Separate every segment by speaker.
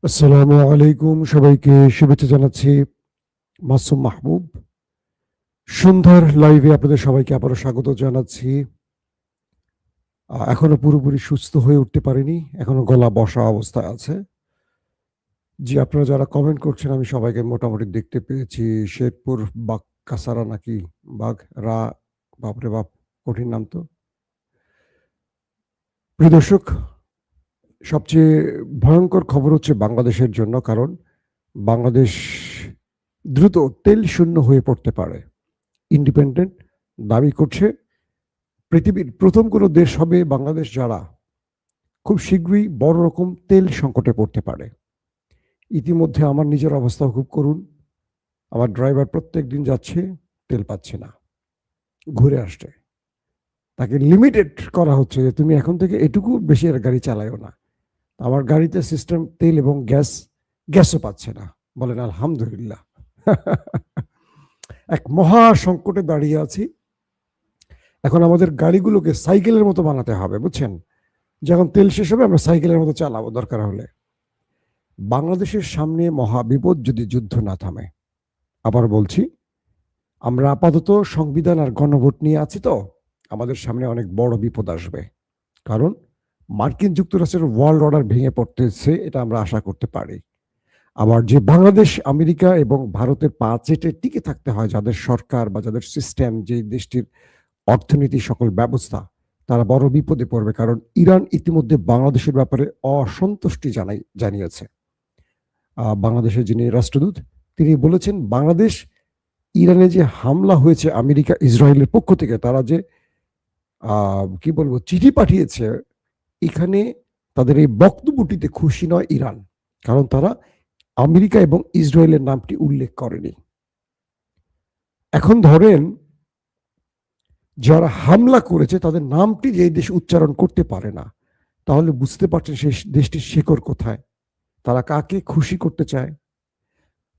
Speaker 1: আসসালামু আলাইকুম, সবাইকে শুভেচ্ছা জানাচ্ছি। মাসুম মাহবুব সন্ধ্যার লাইভে আপনাদের সবাইকে আবারও স্বাগত জানাচ্ছি। এখনো পুরোপুরি সুস্থ হয়ে উঠতে পারিনি, এখনো গলা বসা অবস্থায় আছে। জি, আপনারা যারা কমেন্ট করছেন আমি সবাইকে মোটামুটি দেখতে পেয়েছি। শেরপুর বাগ কাসারা নাকি বাঘ রা, বাপরে বাপ, কঠিন নাম তো। প্রিয় দর্শক, সবচেয়ে ভয়ঙ্কর খবর হচ্ছে বাংলাদেশের জন্য, কারণ বাংলাদেশ দ্রুত তেল শূন্য হয়ে পড়তে পারে। ইন্ডিপেন্ডেন্ট দাবি করছে পৃথিবীর প্রথম কোনো দেশ হবে বাংলাদেশ, যারা খুব শীঘ্রই বড় রকম তেল সংকটে পড়তে পারে। ইতিমধ্যে আমার নিজের অবস্থাও খুব করুণ। আমার ড্রাইভার প্রত্যেক দিন যাচ্ছে, তেল পাচ্ছে না, ঘুরে আসছে। তাকে লিমিটেড করা হচ্ছে যে তুমি এখন থেকে এটুকু বেশি আর গাড়ি চালায়ও না। আমার গাড়িতে সিস্টেম তেল এবং গ্যাসও পাচ্ছে না। বলেন আলহামদুলিল্লাহ। এক মহা সংকটে দাঁড়িয়ে আছি। এখন আমাদের গাড়িগুলোকে সাইকেলের মতো বানাতে হবে, বুঝছেন? যখন তেল শেষ হবে আমরা সাইকেলের মতো চালাবো দরকার হলে। বাংলাদেশের সামনে মহা বিপদ যদি যুদ্ধ না থামে। আবার বলছি, আমরা আপাতত সংবিধান আর গণভোট নিয়ে আছি, তো আমাদের সামনে অনেক বড় বিপদ আসবে। কারণ মার্কিন যুক্তরাষ্ট্রের ওয়ার্ল্ড অর্ডার ভেঙে পড়তেছে, এটা আমরা আশা করতে পারি। আবার যে বাংলাদেশ, আমেরিকা এবং ভারতের পা চেটে টিকে থাকতে হয়, যাদের সরকার বা যাদের সিস্টেম, যে দেশটির অর্থনীতি সকল ব্যবস্থা, তারা বড় বিপদে পড়বে। কারণ ইরান ইতিমধ্যে বাংলাদেশের ব্যাপারে অসন্তুষ্টি জানিয়েছে। বাংলাদেশের যিনি রাষ্ট্রদূত, তিনি বলেছেন বাংলাদেশ, ইরানে যে হামলা হয়েছে আমেরিকা ইসরায়েলের পক্ষ থেকে, তারা যে কি বলবো চিঠি পাঠিয়েছে, এখানে তাদের এই বক্তব্যটিতে খুশি নয় ইরান। কারণ তারা আমেরিকা এবং ইসরায়েলের নামটি উল্লেখ করেনি। এখন ধরেন যারা হামলা করেছে তাদের নামটি যে দেশ উচ্চারণ করতে পারে না, তাহলে বুঝতে পারছেন সেই দেশটির শিকড় কোথায়, তারা কাকে খুশি করতে চায়।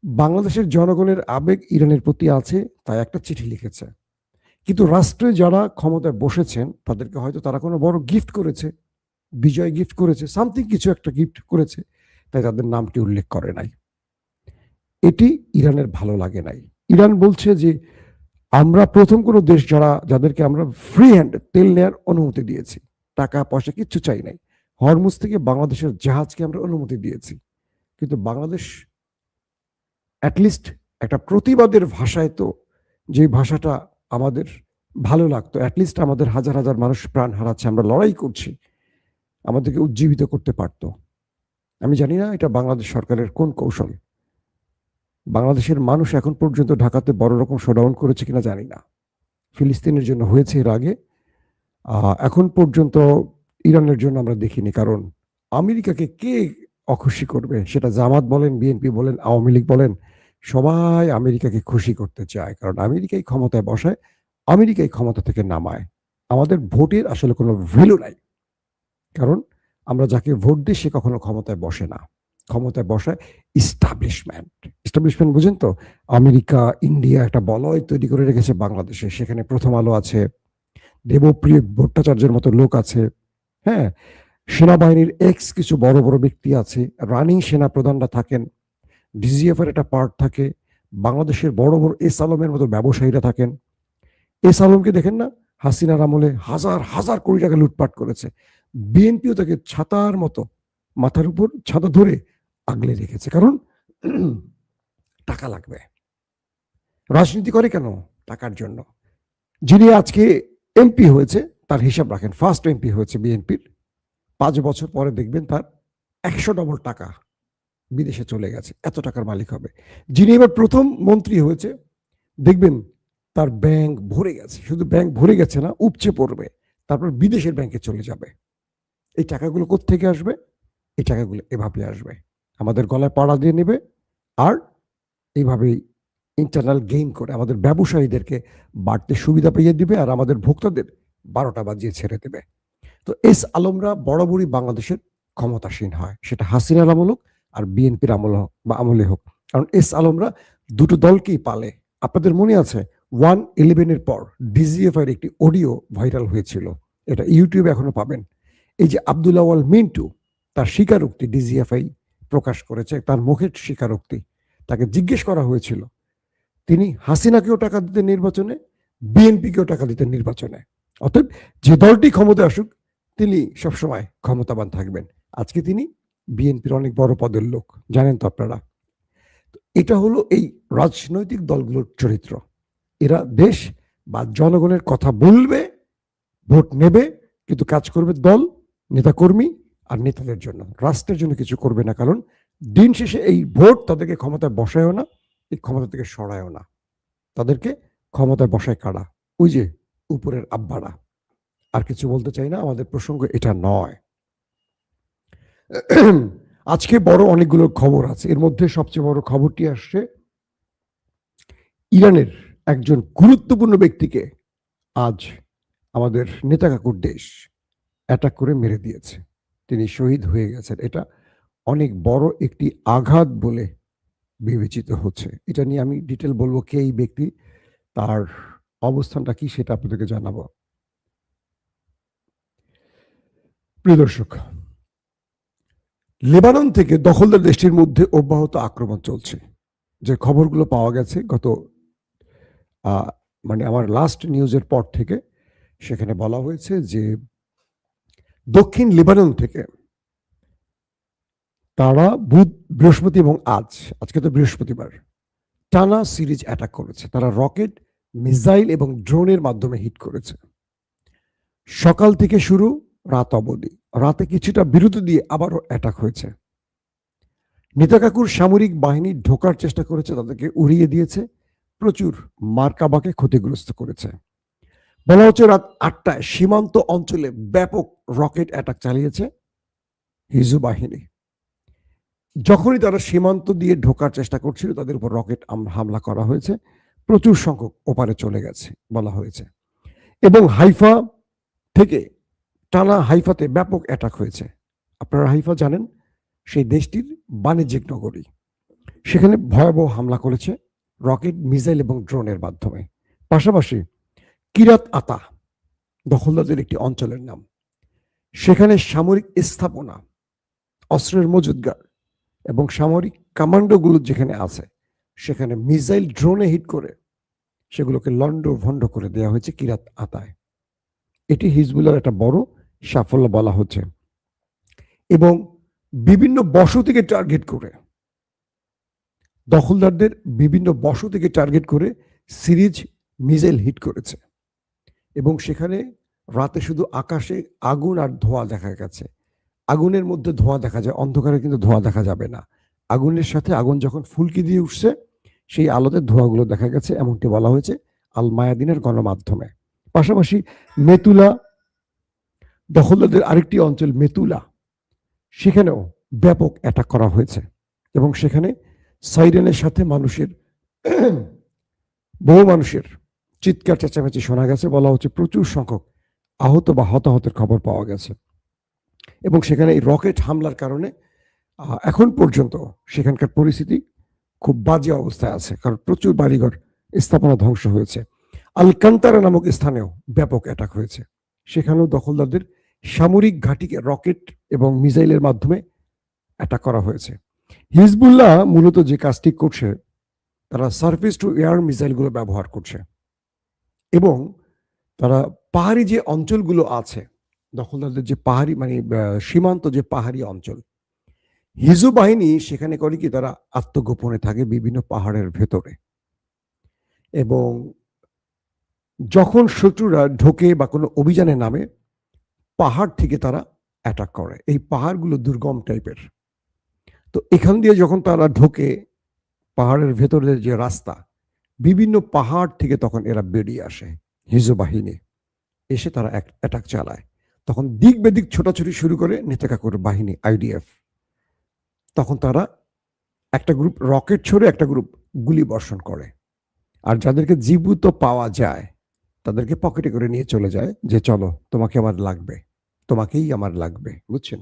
Speaker 1: বাংলাদেশের জনগণের আবেগ ইরানের প্রতি আছে, তাই একটা চিঠি লিখেছে। কিন্তু রাষ্ট্রে যারা ক্ষমতায় বসেছেন তাদেরকে হয়তো তারা কোনো বড় গিফট করেছে, বিজয় গিফট করেছে, সামথিং কিছু একটা গিফট করেছে, তাই তাদের নামটি উল্লেখ করে নাই। এটি ইরানের ভালো লাগে নাই। ইরান বলছে যে আমরা প্রথম কোনো দেশ যাদেরকে আমরা ফ্রি হ্যান্ড তেল নেওয়ার অনুমতি দিয়েছি, টাকা পয়সা কিচ্ছু চাই নাই। হরমুজ থেকে বাংলাদেশের জাহাজকে আমরা অনুমতি দিয়েছি। কিন্তু বাংলাদেশ অ্যাটলিস্ট একটা প্রতিবাদের ভাষায়, তো যে ভাষাটা আমাদের ভালো লাগতো, অ্যাটলিস্ট আমাদের হাজার হাজার মানুষ প্রাণ হারাচ্ছে, আমরা লড়াই করছি, আমাদেরকে উজ্জীবিত করতে পারত। আমি জানি না এটা বাংলাদেশ সরকারের কোন কৌশল। বাংলাদেশের মানুষ এখন পর্যন্ত ঢাকাতে বড় রকম শোডাউন করেছে কিনা জানি না। ফিলিস্তিনের জন্য হয়েছে এর আগে, এখন পর্যন্ত ইরানের জন্য আমরা দেখিনি। কারণ আমেরিকাকে কে অখুশি করবে? সেটা জামাত বলেন, বিএনপি বলেন, আওয়ামী লীগ বলেন, সবাই আমেরিকাকে খুশি করতে চায়। কারণ আমেরিকাই ক্ষমতায় বসায়, আমেরিকাই ক্ষমতা থেকে নামায়। আমাদের ভোটের আসলে কোনো ভ্যালু নাই, কারণ আমরা যাকে ভোট দিই সে কখনো ক্ষমতায় বসে না। ক্ষমতায় বসায় ইস্টাবলিশমেন্ট। ইস্টাবলিশমেন্ট বুঝেন তো? আমেরিকা, ইন্ডিয়া একটা বলয় তৈরি করে রেখেছে বাংলাদেশে। সেখানে প্রথম আলো আছে, দেবপ্রিয় ভট্টাচার্যের মতো লোক আছে, হ্যাঁ, সেনাবাহিনীর কিছু বড় বড় ব্যক্তি আছে, রানিং সেনা প্রধানরা থাকেন, ডিজিএফ এর একটা পার্ট থাকে, বাংলাদেশের বড় বড় এস আলমের মতো ব্যবসায়ীরা থাকেন। এস আলমকে দেখেন না, হাসিনার আমলে হাজার হাজার কোটি টাকা লুটপাট করেছে। বিএনপিও তাকে ছাতার মতো মাথার উপর ছাতা ধরে আগলে রেখেছে, কারণ টাকা লাগবে। রাজনীতি করে কেন? টাকার জন্য। যিনি আজকে এমপি হয়েছে তার হিসাব রাখেন, ফার্স্ট এমপি হয়েছে বিএনপির, 5 বছর পরে দেখবেন তার 100 ডবল টাকা বিদেশে চলে গেছে, এত টাকার মালিক হবে। যিনি এবার প্রথম মন্ত্রী হয়েছে, দেখবেন তার ব্যাংক ভরে গেছে, শুধু ব্যাংক ভরে গেছে না, উপচে পড়বে, তারপর বিদেশের ব্যাংকে চলে যাবে। এই টাকাগুলো কোত্থেকে আসবে? এই টাকাগুলো এভাবে আসবে, আমাদের গলায় পাড়া দিয়ে নেবে, আর এইভাবেই ইন্টারনাল গেইন করে আমাদের ব্যবসায়ীদেরকে বাড়তে সুবিধা পেয়ে দিবে, আর আমাদের ভোক্তাদের 12টা বাজিয়ে ছেড়ে দেবে। তো এস আলমরা বরাবরই বাংলাদেশের ক্ষমতাসীন হয়, সেটা হাসিনার আমল হোক আর বিএনপির আমল হোক বা আমলে হোক। কারণ এস আলমরা দুটো দলকেই পালে। আপনাদের মনে আছে 1/11 পর ডিজিএফ এর একটি অডিও ভাইরাল হয়েছিল, এটা ইউটিউবে এখনো পাবেন। এই যে আব্দুল আওয়াল মিন্টু, তার স্বীকারোক্তি ডিজিএফআই প্রকাশ করেছে, তার মুখের স্বীকারোক্তি। তাকে জিজ্ঞেস করা হয়েছিল, তিনি হাসিনাকেও টাকা দিতেন নির্বাচনে, বিএনপিকেও টাকা দিতেন নির্বাচনে। অতএব যে দলটি ক্ষমতায় আসুক তিনি সবসময় ক্ষমতাবান থাকবেন। আজকে তিনি বিএনপির অনেক বড় পদের লোক, জানেন তো আপনারা। এটা হলো এই রাজনৈতিক দলগুলোর চরিত্র। এরা দেশ বা জনগণের কথা বলবে, ভোট নেবে, কিন্তু কাজ করবে দল, নেতাকর্মী আর নেতাদের জন্য, রাষ্ট্রের জন্য কিছু করবে না। কারণ দিন শেষে এই ভোট তাদেরকে ক্ষমতায় বসায়ও না, এই ক্ষমতা থেকে সরায়ও না, তাদেরকে ক্ষমতায় বসায় কারা? ওই যে উপরের আব্বারা। আর কিছু বলতে চাই না, আমাদের প্রসঙ্গ এটা নয়। আজকে বড় অনেকগুলো খবর আছে, এর মধ্যে সবচেয়ে বড় খবরটি আসছে ইরানের একজন গুরুত্বপূর্ণ ব্যক্তিকে আজ আমাদের নেতা কাকুর দেশ অ্যাটাক করে মেরে দিয়েছে, তিনি শহীদ হয়ে গেছেন। এটা অনেক বড় একটি আঘাত বলে বিবেচিত হচ্ছে। এটা নিয়ে আমি ডিটেল বলবো, কে এই ব্যক্তি, তার অবস্থানটা কি সেটা আপনাদেরকে জানাবো। প্রিয় দর্শক, লেবানন থেকে দখলদার দেশটির মধ্যে অব্যাহত আক্রমণ চলছে। যে খবরগুলো পাওয়া গেছে গত মানে আমার লাস্ট নিউজের পর থেকে, সেখানে বলা হয়েছে যে দক্ষিণ লেবানন থেকে তারা বুধ, বৃহস্পতি এবং আজকে তো বৃহস্পতিবার, টানা সিরিজ অ্যাটাক করেছে। তারা রকেট, মিসাইল এবং ড্রোনের মাধ্যমে হিট করেছে। সকাল থেকে শুরু, রাত অবধি। রাতে কিছুটা বিরতি দিয়ে আবারও অ্যাটাক হয়েছে। নেতাকাকুর সামরিক বাহিনী ঢোকার চেষ্টা করেছে, তাদেরকে উড়িয়ে দিয়েছে, প্রচুর মার্কাবাকে ক্ষতিগ্রস্ত করেছে। বলা হচ্ছে রাত 8টায় সীমান্ত অঞ্চলে ব্যাপক রকেট অ্যাটাক চালিয়েছে হিজবুল বাহিনী। যখনই তারা সীমান্ত দিয়ে ঢোকার চেষ্টা করছিল, তাদের উপর রকেট হামলা করা হয়েছে, প্রচুর সংখ্যক ওপারে চলে গেছে বলা হয়েছে। এবং হাইফা থেকে টানা হাইফাতে ব্যাপক অ্যাটাক হয়েছে। আপনারা হাইফা জানেন, সেই দেশটির বাণিজ্যিক নগরী। সেখানে ভয়াবহ হামলা করেছে রকেট, মিসাইল এবং ড্রোনের মাধ্যমে। পাশাপাশি কিরাত আতা দখলদারদের একটি অঞ্চলের নাম, সেখানে সামরিক স্থাপনা, অস্ত্রের মজুদগার এবং সামরিক কমান্ডোগুলো যেখানে আছে, সেখানে মিসাইল ড্রোনে হিট করে সেগুলোকে লন্ড ভন্ড করে দেওয়া হয়েছে কিরাত আতায়। এটি হিজবুল্লাহর একটা বড় সাফল্য বলা হচ্ছে। এবং বিভিন্ন বসতিকে টার্গেট করে, দখলদারদের বিভিন্ন বসতিকে টার্গেট করে সিরিজ মিসাইল হিট করেছে। এবং সেখানে রাতে শুধু আকাশে আগুন আর ধোঁয়া দেখা গেছে। আগুনের মধ্যে ধোঁয়া দেখা যায়, অন্ধকারে কিন্তু ধোঁয়া দেখা যাবে না। আগুনের সাথে আগুন যখন ফুলকি দিয়ে উঠছে, সেই আলোতে ধোঁয়াগুলো দেখা গেছে, এমনটি বলা হয়েছে আল মায়াদিনের গণমাধ্যমে। পাশাপাশি মেতুলা, দখলদারদের আরেকটি অঞ্চল মেতুলা, সেখানেও ব্যাপক অ্যাটাক করা হয়েছে। এবং সেখানে সাইরেনের সাথে বহু মানুষের চিৎকার চেঁচামেচি শোনা গেছে। বলা হচ্ছে প্রচুর সংখ্যক আহত বা হতাহতের খবর পাওয়া গেছে। এবং সেখানে এই রকেট হামলার কারণে এখন পর্যন্ত সেখানকার পরিস্থিতি খুব বাজে অবস্থায় আছে, কারণ প্রচুর বাড়িঘর, স্থাপনা ধ্বংস হয়েছে। আলকান্তারা নামক স্থানেও ব্যাপক অ্যাটাক হয়েছে, সেখানেও দখলদারদের সামরিক ঘাঁটিকে রকেট এবং মিসাইলের মাধ্যমে অ্যাটাক করা হয়েছে। হিজবুল্লাহ মূলত যে কাজটি করছে, তারা সারফেস টু এয়ার মিসাইলগুলো ব্যবহার করছে। এবং তারা পাহাড়ি যে অঞ্চলগুলো আছে, দখলদারদের যে পাহাড়ি মানে সীমান্ত যে পাহাড়ি অঞ্চল, হিজবুল বাহিনী সেখানে করে কি, তারা আত্মগোপনে থাকে বিভিন্ন পাহাড়ের ভেতরে। এবং যখন শত্রুরা ঢোকে বা কোনো অভিযানে নামে, পাহাড় থেকে তারা অ্যাটাক করে। এই পাহাড়গুলো দুর্গম টাইপের, তো এখান দিয়ে যখন তারা ঢোকে, পাহাড়ের ভেতরে যে রাস্তা, বিভিন্ন পাহাড় থেকে তখন এরা বেরিয়ে আসে হিজবুল বাহিনী, এসে তারা অ্যাটাক চালায়। তখন দিক বেদিক ছোটাছুটি শুরু করে নেতাকাকুর বাহিনী আইডিএফ। তখন তারা একটা গ্রুপ রকেট ছড়ে, একটা গ্রুপ গুলি বর্ষণ করে। আর যাদেরকে জীবিত পাওয়া যায় তাদেরকে পকেটে করে নিয়ে চলে যায়, যে চলো তোমাকে আমার লাগবে, তোমাকেই আমার লাগবে, বুঝছেন।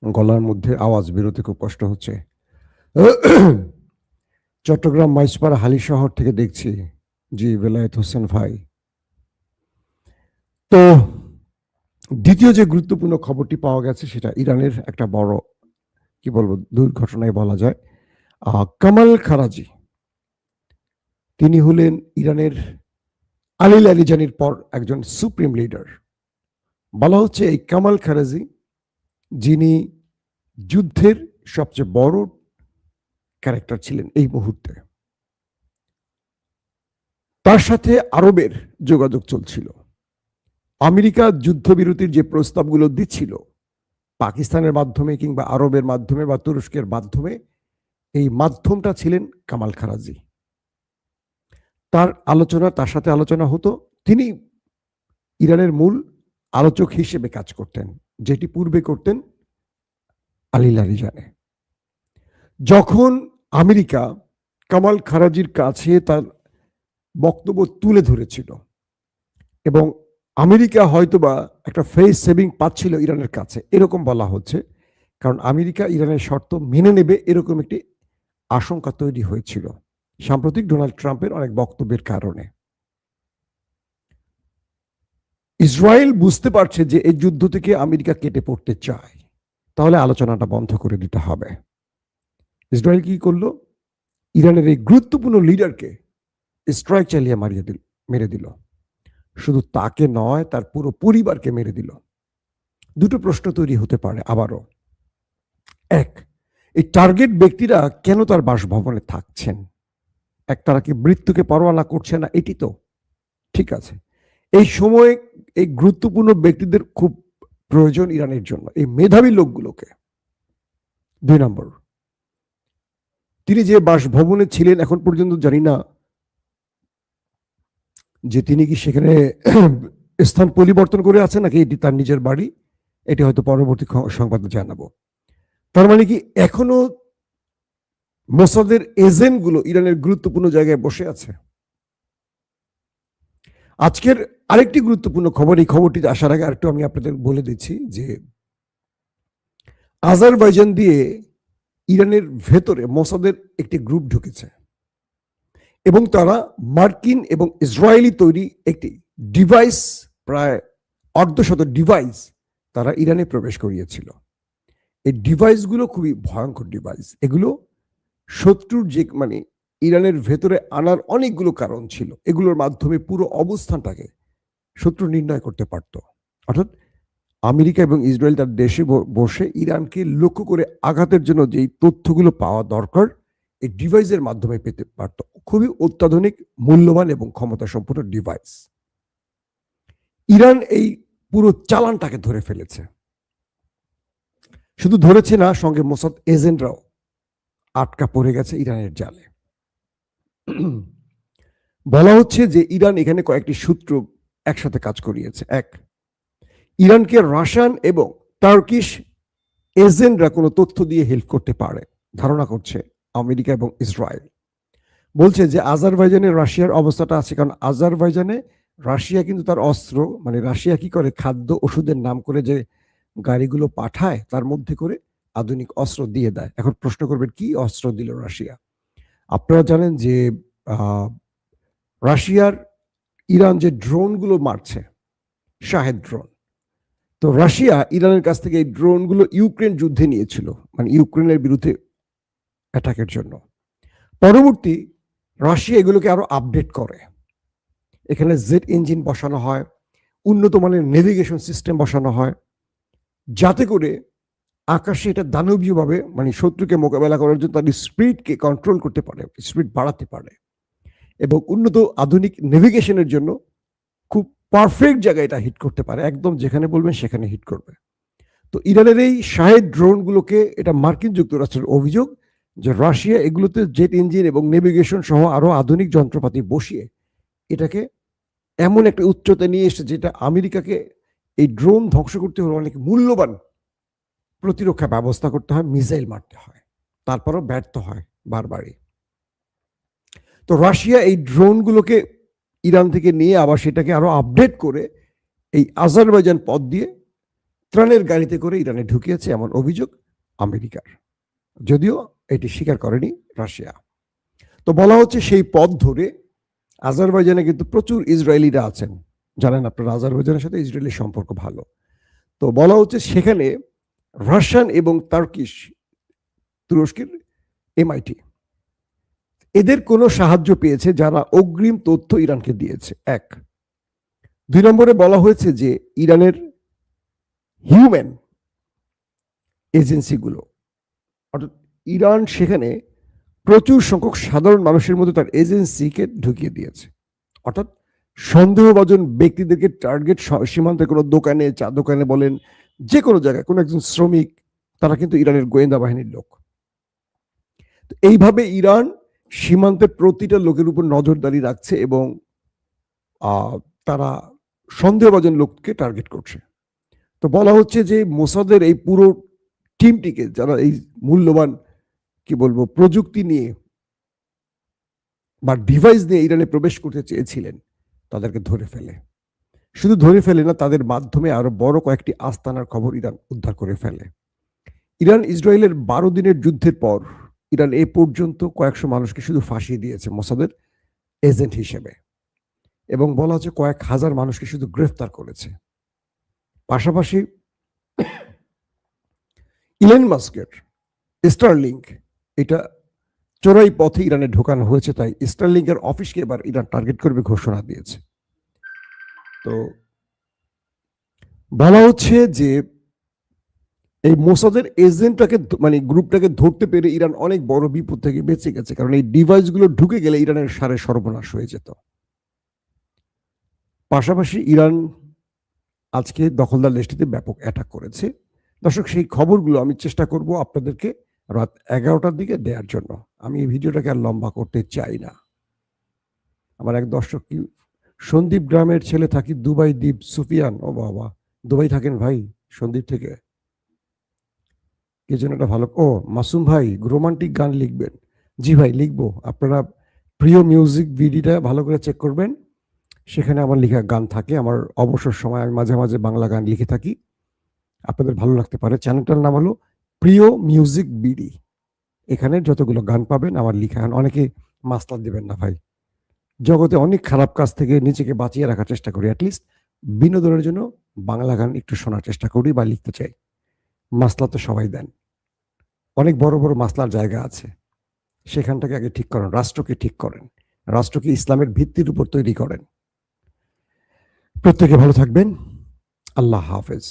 Speaker 1: গলার মধ্যে আওয়াজ বেরোতে খুব কষ্ট হচ্ছে। চট্টগ্রাম মাইজপাড়া হালি শহর থেকে দেখছি, জি বেলায়েত হোসেন ভাই। তো দ্বিতীয় যে গুরুত্বপূর্ণ খবরটি পাওয়া গেছে সেটা ইরানের একটা বড় কি বলবো দুর্ঘটনায় বলা যায়। কামাল খারাজি তিনি হলেন ইরানের আলী লারিজানির পর একজন সুপ্রিম লিডার। বলা হচ্ছে এই কামাল খারাজি যিনি যুদ্ধের সবচেয়ে বড় ক্যারেক্টার ছিলেন এই মুহূর্তে, তার সাথে আরবের যোগাযোগ চলছিল। আমেরিকা যুদ্ধবিরতির যে প্রস্তাবগুলো দিচ্ছিল পাকিস্তানের মাধ্যমে কিংবা আরবের মাধ্যমে বা তুরস্কের মাধ্যমে, এই মাধ্যমটা ছিলেন কামাল খারাজি। তার সাথে আলোচনা হতো, তিনি ইরানের মূল আলোচক হিসেবে কাজ করতেন, যেটি পূর্বে করতেন আলী লারিজানি। যখন আমেরিকা কামাল খারাজির কাছে তার বক্তব্য তুলে ধরেছিল এবং আমেরিকা হয়তোবা একটা ফেস সেভিং পাচ্ছিল ইরানের কাছে, এরকম বলা হচ্ছে, কারণ আমেরিকা ইরানের শর্ত মেনে নেবে এরকম একটি আশঙ্কা তৈরি হয়েছিল সাম্প্রতিক ডোনাল্ড ট্রাম্পের অনেক বক্তব্যের কারণে। ইসরায়েল বুঝতে পারছে যে এই যুদ্ধ থেকে আমেরিকা কেটে পড়তে চায়, তাহলে আলোচনাটা বন্ধ করে দিতে হবে। ইসরায়েল কি করলো? ইরানের এই গুরুত্বপূর্ণ লিডারকে স্ট্রাইক চালিয়ে মেরে দিল। শুধু তাকে নয়, তার পুরো পরিবারকে মেরে দিল। দুটো প্রশ্ন তৈরি হতে পারে আবারও। এক, এই টার্গেট ব্যক্তিরা কেন তার বাসভবনে থাকছেন? তারা কি মৃত্যুকে পরোয়া করছে না? এটি তো ঠিক আছে। এই সময়ে এই গুরুত্বপূর্ণ ব্যক্তিদের খুব প্রয়োজন ইরানের জন্য, এই মেধাবী লোকগুলোকে। 2 নম্বর, তিনি যে বাসভবনে ছিলেন এখন পর্যন্ত জানি না যে তিনি কি সেখানে স্থান পরিবর্তন করে আছেন নাকি এটি তার নিজের বাড়ি, এটি হয়তো পরবর্তী সংবাদে জানাবো। তার মানে কি এখনো মোসাদের এজেন্টগুলো ইরানের গুরুত্বপূর্ণ জায়গায় বসে আছে? আজকের আরেকটি গুরুত্বপূর্ণ খবর, এই খবরটিতে আসার আগে আরেকটু আমি আপনাদের বলে দিচ্ছি যে আজারবাইজান দিয়ে ইরানের ভেতরে মোসাদের একটি গ্রুপ ঢুকেছে এবং তারা মার্কিন এবং ইসরায়েলি তৈরি একটি ডিভাইস, প্রায় 150 ডিভাইস তারা ইরানে প্রবেশ করিয়েছিল। এই ডিভাইসগুলো খুবই ভয়ঙ্কর ডিভাইস। এগুলো শত্রুর যে ইরানের ভেতরে আনার অনেকগুলো কারণ ছিল, এগুলোর মাধ্যমে পুরো অবস্থানটাকে শত্রু নির্ণয় করতে পারত। অর্থাৎ আমেরিকা এবং ইসরায়েল তার দেশে বসে ইরানকে লক্ষ্য করে আঘাতের জন্য যেই তথ্যগুলো পাওয়া দরকার এই ডিভাইসের মাধ্যমে পেতে পারত। খুবই অত্যাধুনিক, মূল্যবান এবং ক্ষমতা সম্পন্ন ডিভাইস। ইরান এই পুরো চালানটাকে ধরে ফেলেছে। শুধু ধরেছে না, সঙ্গে মোসাদ এজেন্টরাও আটকা পড়ে গেছে ইরানের জালে। বলা হচ্ছে যে ইরান এখানে কয়েকটি সূত্র একসাথে কাজ করিয়েছে। এক, ইরানকে রাশিয়ান এবং টার্কিশ এজেন্টরা কোনো তথ্য দিয়ে হেল্প করতে পারে ধারণা করছে আমেরিকা এবং ইসরায়েল। বলছে যে আজারবাইজানের রাশিয়ার অবস্থাটা আছে, কারণ আজারবাইজানে রাশিয়া কিন্তু তার অস্ত্র, রাশিয়া কি করে খাদ্য ওষুধের নাম করে যে গাড়িগুলো পাঠায় তার মধ্যে করে আধুনিক অস্ত্র দিয়ে দেয়। এখন প্রশ্ন করবেন কি অস্ত্র দিল রাশিয়া? আপনারা জানেন যে রাশিয়ার ইরান যে ড্রোনগুলো মারছে, শাহেদ ড্রোন, তো রাশিয়া ইরানের কাছ থেকে এই ড্রোনগুলো ইউক্রেন যুদ্ধে নিয়েছিল, ইউক্রেনের বিরুদ্ধে অ্যাটাকের জন্য। পরবর্তী রাশিয়া এগুলোকে আরো আপডেট করে, এখানে জেট ইঞ্জিন বসানো হয়, উন্নত মানের নেভিগেশন সিস্টেম বসানো হয়, যাতে করে আকাশে এটা দানবীয়ভাবে শত্রুকে মোকাবেলা করার জন্য তাদের স্পিডকে কন্ট্রোল করতে পারে, স্পিড বাড়াতে পারে, এবং উন্নত আধুনিক নেভিগেশনের জন্য খুব পারফেক্ট জায়গায় এটা হিট করতে পারে, একদম যেখানে বলবেন সেখানে হিট করবে। তো ইরানের এই শাহেদ ড্রোনগুলোকে, এটা মার্কিন যুক্তরাষ্ট্রের অভিযোগ যে রাশিয়া এগুলোতে জেট ইঞ্জিন এবং নেভিগেশন সহ আরো আধুনিক যন্ত্রপাতি বসিয়ে এটাকে এমন একটা উচ্চতায় নিয়ে এসেছে যেটা আমেরিকাকে এই ড্রোন ধ্বংস করতে হলে অনেক মূল্যবান প্রতিরক্ষা ব্যবস্থা করতে হয়, মিসাইল মারতে হয়, তারপরও ব্যর্থ হয় বারবারই। তো রাশিয়া এই ড্রোনগুলোকে ইরান থেকে নিয়ে আবার সেটাকে আরো আপডেট করে এই আজারবাইজান পথ দিয়ে ত্রাণের গাড়িতে করে ইরানে ঢুকিয়েছে, এমন অভিযোগ আমেরিকার, যদিও এটি স্বীকার করেনি রাশিয়া। তো বলা হচ্ছে সেই পথ ধরে আজারবাইজানে কিন্তু প্রচুর ইসরায়েলিরা আছেন। জানেন আপনারা আজারবাইজানের সাথে ইসরায়েলের সম্পর্ক ভালো। তো বলা হচ্ছে সেখানে রাশিয়ান এবং তুরস্কের MIT এদের কোনো সাহায্য পেয়েছে যারা অগ্রিম তথ্য ইরানকে দিয়েছে। 1। 2 নম্বরে বলা হয়েছে যে ইরানের হিউম্যান এজেন্সিগুলো, অর্থাৎ ইরান সেখানে প্রচুর সংখ্যক সাধারণ মানুষের মধ্যে তার এজেন্সিকে ঢুকিয়ে দিয়েছে। অর্থাৎ সন্দেহভাজন ব্যক্তিদেরকে টার্গেট, সীমান্তে কোনো দোকানে, চা দোকানে বলেন, যে কোনো জায়গায় কোনো একজন শ্রমিক, তারা কিন্তু ইরানের গোয়েন্দা বাহিনীর লোক। তো এইভাবে ইরান সীমান্তের প্রতিটা লোকের উপর নজরদারি রাখছে এবং তারা সন্দেহভাজন লোককে টার্গেট করছে। তো বলা হচ্ছে যে মোসাদের এই পুরো টিমটিকে, যারা এই মূল্যবান কি বলবো প্রযুক্তি নিয়ে বা ডিভাইস নিয়ে ইরানে প্রবেশ করতে চেয়েছিলেন, তাদেরকে ধরে ফেলে। শুধু ধরে ফেলে না, তাদের মাধ্যমে আরো বড় কয়েকটি আস্তানার খবর ইরান উদ্ধার করে ফেলে। ইরান ইসরায়েলের 12 দিনের যুদ্ধের পর ইরান এ পর্যন্ত কয়েকশো মানুষকে শুধু ফাঁসিয়ে দিয়েছে মোসাদের এজেন্ট হিসেবে, এবং বলা হচ্ছে কয়েক হাজার মানুষকে শুধু গ্রেফতার করেছে। পাশাপাশি ইলন মাস্কের স্টারলিংক, এটা চোরাই পথে ইরানে ঢোকানো হয়েছে, তাই স্টারলিংকের অফিসকে এবার ইরান টার্গেট করবে ঘোষণা দিয়েছে। তো বলা হচ্ছে যে এই মোসাদের এজেন্টটাকে, মানে গ্রুপটাকে ধরতে পেরে ইরান অনেক বড় বিপদ থেকে বেঁচে গেছে, কারণ এই ডিভাইসগুলো ঢুকে গেলে ইরানের সারে সর্বনাশ হয়ে যেত। পাশাপাশি ইরান আজকে দখলদার দেশটিতে ব্যাপক অ্যাটাক করেছে। দর্শক, সেই খবরগুলো আমি চেষ্টা করব আপনাদেরকে রাত 11টার দিকে দেওয়ার জন্য। আমি এই ভিডিওটাকে আর লম্বা করতে চাই না। আমার এক দর্শক, সন্দীপ গ্রামের ছেলে, থাকি দুবাই দ্বীপ, সুফিয়ান। ও বাবা, দুবাই থাকেন ভাই? সন্দীপ থেকে কি জন্য এটা ভালো। ও মাসুম ভাই, রোমান্টিক গান লিখবেন? জি ভাই, লিখবো। আপনারা প্রিয় মিউজিক ভিডিওটা ভালো করে চেক করবেন, সেখানে আমার লেখা গান থাকে। আমার অবসর সময় আমি মাঝে মাঝে বাংলা গান লিখে থাকি, আপনাদের ভালো লাগতে পারে। চ্যানেলটার নাম হলো প্রিয় মিউজিক বিডি। এখানে যতগুলো গান পাবেন আমার লিখা। অনেকে মাসলা দেবেন না ভাই, জগতে অনেক খারাপ কাজ থেকে নিজেকে বাঁচিয়ে রাখার চেষ্টা করি, অ্যাটলিস্ট বিনোদনের জন্য বাংলা গান একটু শোনার চেষ্টা করি বা লিখতে চাই। মাসলা তো সবাই দেন, অনেক বড় বড় মাসলার জায়গা আছে, সেখানটাকে আগে ঠিক করেন, রাষ্ট্রকে ঠিক করেন, রাষ্ট্রকে ইসলামের ভিত্তির উপর তৈরি করেন। প্রত্যেকে ভালো থাকবেন। আল্লাহ হাফেজ।